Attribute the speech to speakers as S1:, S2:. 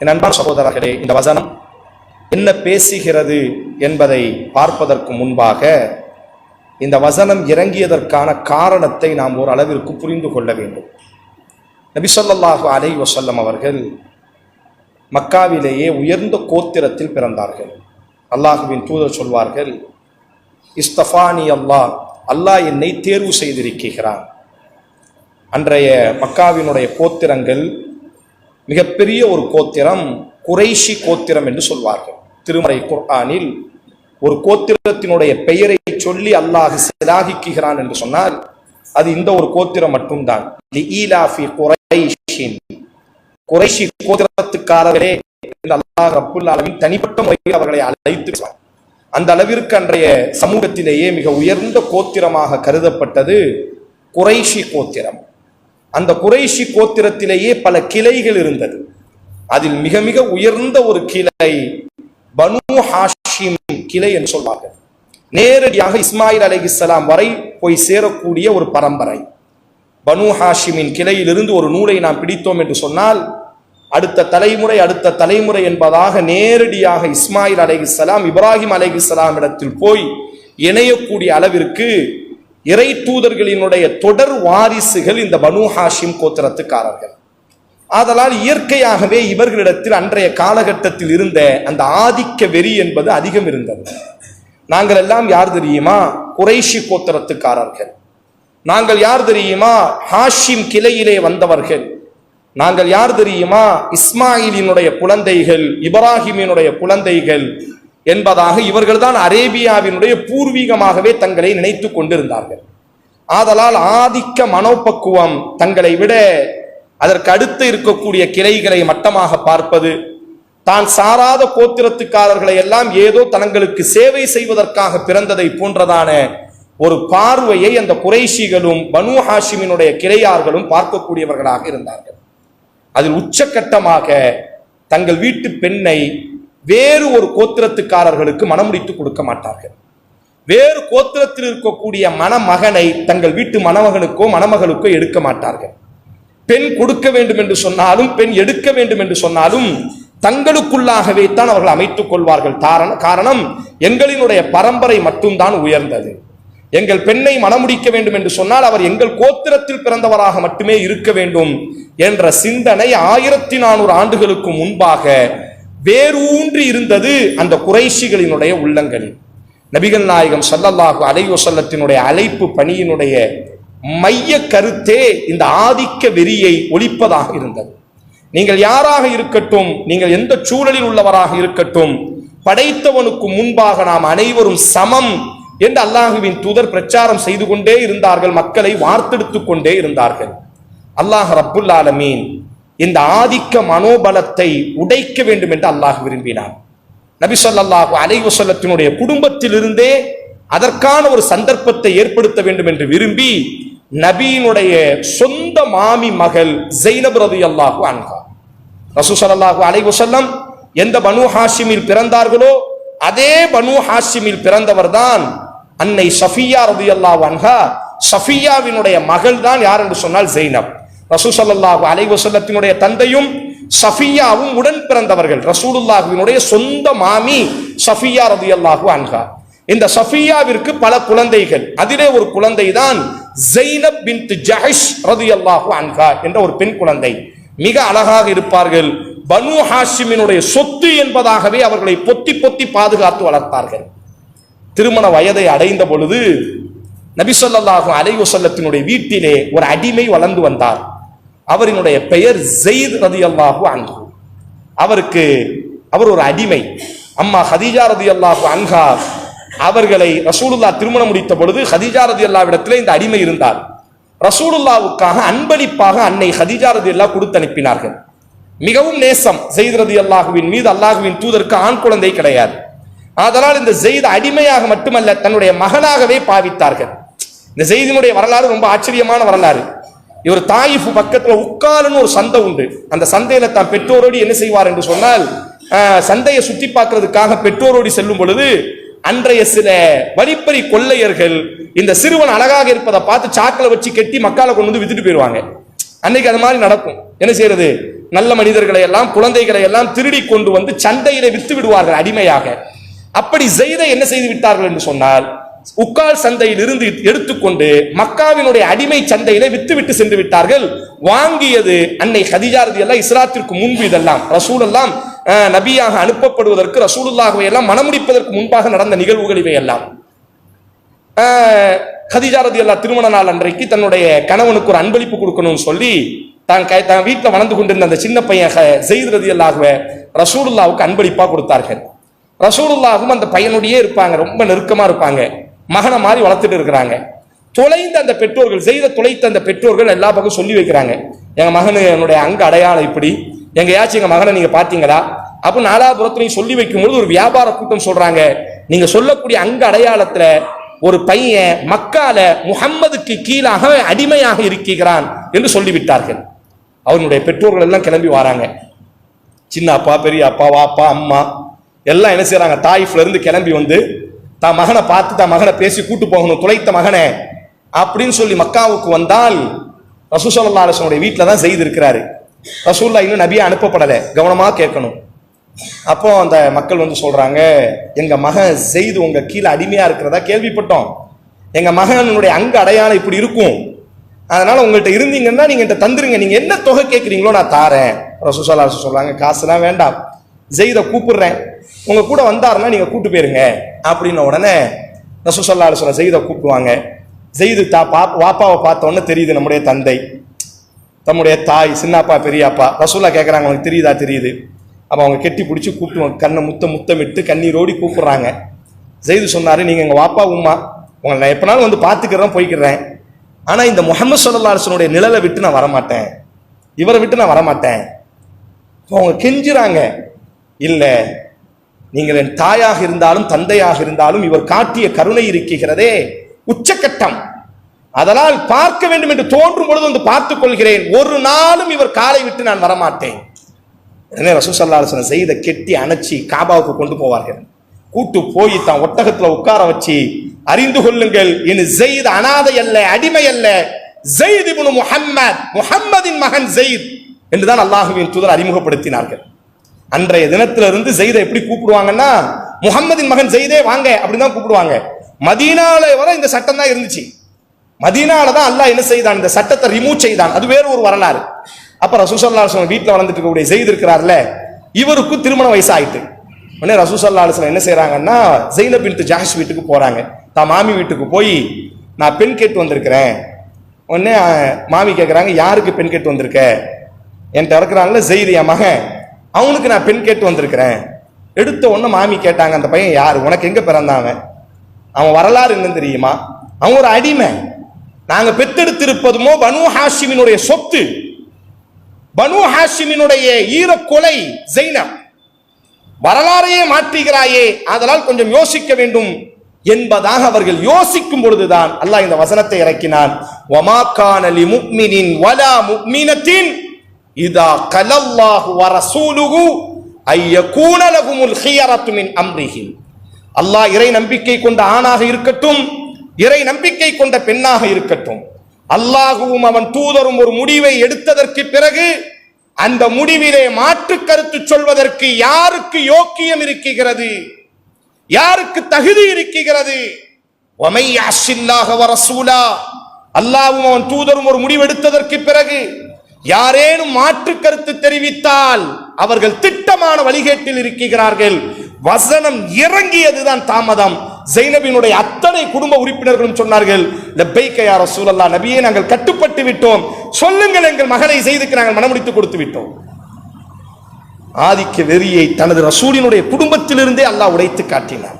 S1: என் அன்பான சகோதரர்களே, இந்த வசனம் என்ன பேசுகிறது என்பதை பார்ப்பதற்கு முன்பாக இந்த வசனம் இறங்கியதற்கான காரணத்தை நாம் ஒரு அளவிற்கு புரிந்து கொள்ள வேண்டும். நபி ஸல்லல்லாஹு அலைஹி வஸல்லம் அவர்கள் மக்காவிலேயே உயர்ந்த கோத்திரத்தில் பிறந்தார்கள். அல்லாஹுவின் தூதர் சொல்வார்கள், இஸ்தஃபானி அல்லாஹ், அல்லாஹ் என்னை தேர்வு செய்திருக்கிறான். அன்றைய மக்காவினுடைய கோத்திரங்கள் மிகப்பெரிய ஒரு கோத்திரம் குறைஷி கோத்திரம் என்று சொல்வார்கள். திருமறை குர்ஆனில் ஒரு கோத்திரத்தினுடைய பெயரை சொல்லி அல்லாஹ் சிலாகிக்கிறான் என்று சொன்னால் அது இந்த ஒரு கோத்திரம் மட்டும்தான். குறைஷி கோத்திரத்துக்காரர்களே அல்லாஹ் ரப்புல் ஆலமீன் தனிப்பட்ட முறையில் அவர்களை அழைத்து, அந்த அளவிற்கு அன்றைய சமூகத்திலேயே மிக உயர்ந்த கோத்திரமாக கருதப்பட்டது குறைஷி கோத்திரம். அந்த குறைஷி கோத்திரத்திலேயே பல கிளைகள் இருந்தது. அதில் மிக மிக உயர்ந்த ஒரு கிளை பனு ஹாஷிம் கிளை என்று சொல்வார்கள். நேரடியாக இஸ்மாயில் அலைஹிஸ்ஸலாம் வரை போய் சேரக்கூடிய ஒரு பரம்பரை. பனு ஹாஷிமின் கிளையிலிருந்து ஒரு நூலை நாம் பிடித்தோம் என்று சொன்னால் அடுத்த தலைமுறை என்பதாக நேரடியாக இஸ்மாயில் அலைஹிஸ்ஸலாம் இப்ராஹிம் அலைஹிஸ்ஸலாம் இடத்தில் போய் இணையக்கூடிய அளவிற்கு இறை தூதர்களினுடைய தொடர் வாரிசுகள் இந்த பனு ஹாஷிம் கோத்திரத்துக்காரர்கள். ஆதலால் இயற்கையாகவே இவர்களிடத்தில் அன்றைய காலகட்டத்தில் இருந்த அந்த ஆதிக்க வெறி என்பது அதிகம் இருந்தது. நாங்கள் எல்லாம் யார் தெரியுமா? குறைஷி கோத்திரத்துக்காரர்கள். நாங்கள் யார் தெரியுமா? ஹாஷிம் கிளையிலே வந்தவர்கள். நாங்கள் யார் தெரியுமா? இஸ்மாயிலினுடைய குழந்தைகள், இப்ராஹிமினுடைய குழந்தைகள் என்பதாக இவர்கள்தான் அரேபியாவினுடைய பூர்வீகமாகவே தங்களை நினைத்து கொண்டிருந்தார்கள். ஆதலால் ஆதிக்க மனோபக்குவம், தங்களை விட அதற்கு அடுத்து இருக்கக்கூடிய கிளைகளை மட்டமாக பார்ப்பது, தான் சாராத கோத்திரத்துக்காரர்களை எல்லாம் ஏதோ தங்களுக்கு சேவை செய்வதற்காக பிறந்ததை போன்றதான ஒரு பார்வையை அந்த குறைஷிகளும் பனு ஹாஷிமினுடைய கிளையார்களும் பார்க்கக்கூடியவர்களாக இருந்தார்கள். அதில் உச்சகட்டமாக தங்கள் வீட்டு பெண்ணை வேறு ஒரு கோத்திரத்துக்காரர்களுக்கு மணமுடித்து கொடுக்க மாட்டார்கள். வேறு கோத்திரத்தில் இருக்கக்கூடிய மணமகனை தங்கள் வீட்டு மணமகனுக்கோ மணமகளுக்கோ எடுக்க மாட்டார்கள். பெண் கொடுக்க வேண்டும் என்று சொன்னாலும், பெண் எடுக்க வேண்டும் என்று சொன்னாலும் தங்களுக்குள்ளாகவே தான் அவர்கள் அமைத்துக் கொள்வார்கள். காரணம், எங்களினுடைய பரம்பரை மட்டும்தான் உயர்ந்தது. எங்கள் பெண்ணை மணமுடிக்க வேண்டும் என்று சொன்னால் அவர் எங்கள் கோத்திரத்தில் பிறந்தவராக மட்டுமே இருக்க வேண்டும் என்ற சிந்தனை 1400 ஆண்டுகளுக்கு முன்பாக வேரூன்றி இருந்தது அந்த குறைஷிகளினுடைய உள்ளங்களில். நபிகள் நாயகம் ஸல்லல்லாஹு அலைஹி வஸல்லத்தினுடைய அழைப்பு பணியினுடைய மைய கருத்தே இந்த ஆதிக்க வெறியை ஒழிப்பதாக இருந்தது. நீங்கள் யாராக இருக்கட்டும், நீங்கள் எந்த சூழலில் உள்ளவராக இருக்கட்டும், படைத்தவனுக்கு முன்பாக நாம் அனைவரும் சமம் என்று அல்லாஹுவின் தூதர் பிரச்சாரம் செய்து கொண்டே இருந்தார்கள். மக்களை வார்த்தெடுத்துக் கொண்டே இருந்தார்கள். அல்லாஹ் ரப்புல் ஆலமீன் இந்த ஆதிக்க மனோபலத்தை உடைக்க வேண்டும் என்று அல்லாஹ் விரும்பினார். நபி ஸல்லல்லாஹு அலைஹி வஸல்லத்தினுடைய குடும்பத்திலிருந்தே அதற்கான ஒரு சந்தர்ப்பத்தை ஏற்படுத்த வேண்டும் என்று விரும்பி நபியினுடைய சொந்த மாமி மகள் ஸைனப் ரலியல்லாஹு அன்ஹா, ரசூல் ஸல்லல்லாஹு அலைஹி வஸல்லம் எந்த பனு ஹாஷிமில் பிறந்தார்களோ அதே பனு ஹாஷிமில் பிறந்தவர் தான் அன்னை ஸஃபிய்யா ரலியல்லாஹு அன்ஹா. ஸஃபிய்யாவினுடைய மகள் தான் யார் என்று சொன்னால் ஸைனப். ரசூல் ஸல்லல்லாஹு அலைஹி வஸல்லத்தினுடைய தந்தையும் ஸஃபிய்யாவும் உடன் பிறந்தவர்கள். ரசூலுல்லாஹ்வினுடைய சொந்த மாமி ஸஃபிய்யா ரலியல்லாஹு அன்ஹா. இந்த ஸஃபிய்யாவிற்கு பல குழந்தைகள். அதிலே ஒரு குழந்தை தான் ஸைனப் பின்த் ஜஹஷ் ரலியல்லாஹு அன்ஹா என்ற ஒரு பெண் குழந்தை. மிக அழகாக இருப்பார்கள். பனு ஹாஷிமினுடைய சொத்து என்பதாகவே அவர்களை பொத்தி பொத்தி பாதுகாத்து வளர்த்தார்கள். திருமண வயதை அடைந்த பொழுது நபி ஸல்லல்லாஹு அலைஹி வஸல்லத்தினுடைய வீட்டிலே ஒரு அடிமை வளர்ந்து வந்தார். அவரினுடைய பெயர் ஸைத் ரலியல்லாஹு அன்ஹு. அவர் ஒரு அடிமை. அம்மா ஹதீஜா ரலியல்லாஹு அன்ஹா அவர்களை ரசூலுல்லாஹ் திருமணம் முடித்த பொழுது ஹதீஜா ரலியல்லாஹ்விடத்திலே இந்த அடிமை இருந்தார். ரசூலுல்லாஹ்வுக்காக அன்பளிப்பாக அன்னை ஹதீஜா ரலியல்லாஹ் கொடுத்து அனுப்பினார்கள். மிகவும் நேசம். ஸைத் ரலியல்லாஹுவின் மீது அல்லாஹ்வின் தூதருக்கு ஆண் குழந்தை கிடையாது. அதனால் இந்த ஸைத் அடிமையாக மட்டுமல்ல, தன்னுடைய மகனாகவே பாவித்தார்கள். இந்த ஸைதினுடைய வரலாறு ரொம்ப ஆச்சரியமான வரலாறு. இவர் தாயிஃப் பக்கத்துல உக்காலுன்னு ஒரு சந்தை உண்டு. அந்த சந்தையில தான் பெற்றோரோடு என்ன செய்வார் என்று சொன்னால், சந்தையை சுத்தி பார்க்கறதுக்காக பெற்றோரோடு செல்லும் பொழுது அன்றைய சில வழிப்பறி கொள்ளையர்கள் இந்த சிறுவன் அழகாக இருப்பதை பார்த்து சாக்கில வச்சு கட்டி மக்களை கொண்டு வந்து வித்துட்டு போயிடுவாங்க. அன்னைக்கு அது மாதிரி நடக்கும். என்ன செய்யறது? நல்ல மனிதர்களை எல்லாம் குழந்தைகளை எல்லாம் திருடி கொண்டு வந்து சந்தையில வித்து விடுவார்கள் அடிமையாக. அப்படி ஜெயிதை என்ன செய்து விட்டார்கள் என்று சொன்னால், உக்கால் சந்தையில் இருந்து எடுத்துக்கொண்டு மக்காவினுடைய அடிமை சந்தையில வித்துவிட்டு சென்று விட்டார்கள். வாங்கியது அன்னை கதீஜா ரலியல்லாஹு இஸ்லாத்திற்கு முன்பு. இதெல்லாம் ரசூல் எல்லாம் நபியாக அனுப்பப்படுவதற்கு, ரசூலுல்லாஹ்வை எல்லாம் மணமுடிப்பதற்கு முன்பாக நடந்த நிகழ்வுகள் இவை எல்லாம். கதீஜா ரலியல்லாஹு திருமண நாள் அன்றைக்கு தன்னுடைய கணவனுக்கு ஒரு அன்பளிப்பு கொடுக்கணும்னு சொல்லி தான் வீட்டில் வளர்ந்து கொண்டிருந்த அந்த சின்ன பையன் ஸைத் ரலியல்லாஹு ரசூலுல்லாஹ்வுக்கு அன்பளிப்பா கொடுத்தார்கள். ரசூலுல்லாஹும் அந்த பையனுடையே இருப்பாங்க, ரொம்ப நெருக்கமா இருப்பாங்க, மகனை மாதிரி வளர்த்துட்டு இருக்கிறாங்க. தொலைந்த அந்த பெற்றோர்கள், ஸைதை தொலைத்த அந்த பெற்றோர்கள் எல்லா பக்கம் சொல்லி வைக்கிறாங்க, எங்க மகனு என்னுடைய அங்க அடையாளம் இப்படி, எங்கேயாச்சும் எங்க மகனை நீங்க பாத்தீங்களா அப்ப நாலாபுரத்துலையும் சொல்லி வைக்கும்போது ஒரு வியாபார கூட்டம் சொல்றாங்க, நீங்க சொல்லக்கூடிய அங்க அடையாளத்துல ஒரு பையன் மக்கால முஹம்மதுக்கு கீழாக அடிமையாக இருக்கிறான் என்று சொல்லிவிட்டார்கள். அவனுடைய பெற்றோர்கள் எல்லாம் கிளம்பி வராங்க. சின்ன அப்பா, பெரிய அப்பா, வாப்பா, அம்மா எல்லாம் என்ன செய்யறாங்க, தாயிஃப்ல இருந்து கிளம்பி வந்து தான் மகனை பார்த்து தான் மகனை பேசி கூட்டு போகணும், துளைத்த மகனை அப்படின்னு சொல்லி மக்காவுக்கு வந்தால் ரசூல் ஸல்லல்லாஹு அலைஹி வஸல்லம் வீட்டில் தான் ஸைத் இருக்கிறாரு. ரசூலுல்லாஹ் இன்னும் நபியா அனுப்பப்படலை, கவனமாக கேட்கணும். அப்போ அந்த மக்கள் வந்து சொல்றாங்க, எங்க மகன் ஸைத் உங்க கீழே அடிமையா இருக்கிறதா கேள்விப்பட்டோம், எங்க மகனுடைய அங்க அடையாளம் இப்படி இருக்கும், அதனால உங்கள்கிட்ட இருந்தீங்கன்னா நீங்க என்கிட்ட தந்துருங்க, நீங்க என்ன தொகை கேட்குறீங்களோ நான் தாரேன். ரசூல் ஸல்லல்லாஹு அலைஹி வஸல்லம் சொல்றாங்க, காசுலாம் வேண்டாம், ஸைதை கூப்பிடுறேன், உங்க கூட வந்தாருன்னா நீங்க கூட்டு போயிருங்க அப்படின்ன உடனே ரசூல் ஸல்லல்லாஹு அலைஹி வஸல்லம் ஸைதை கூப்பிடுவாங்க. ஸைது வாப்பாவை பார்த்த உடனே தெரியுது நம்முடைய தந்தை, தம்முடைய தாய், சின்னப்பா, பெரியப்பா. ரசூலுல்லாஹ் கேட்கறாங்க, உங்களுக்கு தெரியுதா? தெரியுது. அப்ப அவங்க கெட்டி பிடிச்சி கூப்பிட்டு கண்ணை முத்தமிட்டு கண்ணீரோடி கூப்பிடுறாங்க. ஸைது சொன்னாரு, நீங்க எங்க வாப்பா உம்மா, உங்களை நான் எப்பனாலும் வந்து பார்த்துக்கிறேன், போய்க்கிறேன், ஆனா இந்த முஹம்மது ஸல்லல்லாஹு அலைஹி வஸல்லம் நிழலை விட்டு நான் வரமாட்டேன், இவரை விட்டு நான் வரமாட்டேன். அவங்க கெஞ்சுறாங்க, இல்ல நீங்கள் என் தாயாக இருந்தாலும் தந்தையாக இருந்தாலும் இவர் காட்டிய கருணை இருக்கிறதே உச்சக்கட்டம், அதனால் பார்க்க வேண்டும் என்று தோன்றும் பொழுது வந்து பார்த்துக் கொள்கிறேன், ஒரு நாளும் இவர் காலை விட்டு நான் வரமாட்டேன். ரசூல் ஸல்லல்லாஹு அலைஹி வஸல்லம் ஸைதை கெட்டி அணைச்சி காபாவுக்கு கொண்டு போவார்கள். கூட்டு போய் தான் ஒட்டகத்துல உட்கார வச்சு, அறிந்து கொள்ளுங்கள், என் ஸைத் அனாதை அல்ல, அடிமை அல்ல, ஸைத் இப்னு முஹம்மத், முஹம்மதின் மகன் ஸைத் என்றுதான் அல்லாஹ்வின் தூதர் அறிமுகப்படுத்தினார்கள். அன்றைய தினத்திலிருந்து ஸைதை எப்படி கூப்பிடுவாங்கன்னா, முஹம்மதின் மகன் ஸைதே வாங்க அப்படின்னு தான் கூப்பிடுவாங்க. மதீனால வரை இந்த சட்டம் தான் இருந்துச்சு. மதீனால தான் அல்லாஹ் என்ன செய்தான், இந்த சட்டத்தை ரிமூவ் செய்தான். அது வேறு ஒரு வரலாறு. அப்ப ரசூல் ஸல்லல்லாஹு அலைஹி வஸல்லம் வீட்டில் வளர்ந்துட்டு இருக்கக்கூடிய ஸைத் இருக்கிறார்ல, இவருக்கு திருமண வயசு ஆயிட்டு. உடனே ரசூல் ஸல்லல்லாஹு அலைஹி வஸல்லம் என்ன செய்யறாங்கன்னா, ஸைனப் பின்த் ஜஹஷ் வீட்டுக்கு போறாங்க. தான் மாமி வீட்டுக்கு போய், நான் பெண் கேட்டு வந்திருக்கிறேன். உடனே மாமி கேட்கறாங்க, யாருக்கு பெண் கேட்டு வந்திருக்க? என்கிட்ட இருக்கிறாங்கல்ல ஸைத் என் மகன், அவனுக்கு நான் பெண் கேட்டு வந்திருக்கிறேன். எடுத்த உடனே மாமி கேட்டாங்க, அந்த பையன் யாரு, உனக்கு எங்க பிறந்தாங்க, அவன் வரலாறு என்னன்னு தெரியுமா? அவன் ஒரு அடிமை, நாங்க பெத்தெடுத்திருப்பதுமோ பனு ஹாஷிமினுடைய சொத்து, பனு ஹாஷிமினுடைய ஈரக்கொலை ஸைனப், வரலாறையே மாற்றுகிறாயே, அதனால் கொஞ்சம் யோசிக்க வேண்டும் என்பதாக அவர்கள் யோசிக்கும் பொழுதுதான் அல்லாஹ் இந்த வசனத்தை இறக்கினான். வமா கான லிமுஃமினின் வலா முஃமினத்தின் இதா கலல்லாஹு வ ரசூலுஹு ஐயகூன லஹுமுல் ஹியரத்து மின் அம்ரிஹிம். அல்லாஹ் இறை நம்பிக்கை கொண்ட ஆணாக இருக்கட்டும், இறை நம்பிக்கை கொண்ட பெண்ணாக இருக்கட்டும், அல்லாஹுவும் அவன் தூதரும் ஒரு முடிவை எடுத்ததற்கு பிறகு அந்த முடிவிலே மாற்று கருத்து சொல்வதற்கு யாருக்கு யோக்கியம் இருக்கிறது, யாருக்கு தகுதி இருக்கிறது? வமை யஅஸில்லாஹ வ ரசூலா, அல்லாஹ்வும் அவன் தூதரும் ஒரு முடிவு எடுத்ததற்கு பிறகு யாரேனும் மாற்று கருத்து தெரிவித்தால் அவர்கள் திட்டமான வழிகேட்டில் இருக்கிறார்கள். வசனம் இறங்கியதுதான் தாமதம். ஸைனபினுடைய அத்தனை குடும்ப உறுப்பினர்களும் சொன்னார்கள், லப்பைக யா ரசூலல்லாஹ், நபியே நாங்கள் கட்டுப்பட்டு விட்டோம், சொல்லுங்கள் எங்கள் மகளை ஸைதுக்கு நாங்கள் மனமுடித்து கொடுத்து விட்டோம். ஆதிக்க வெறியை தனது ரசூலினுடைய குடும்பத்திலிருந்தே அல்லாஹ் உடைத்து காட்டினார்.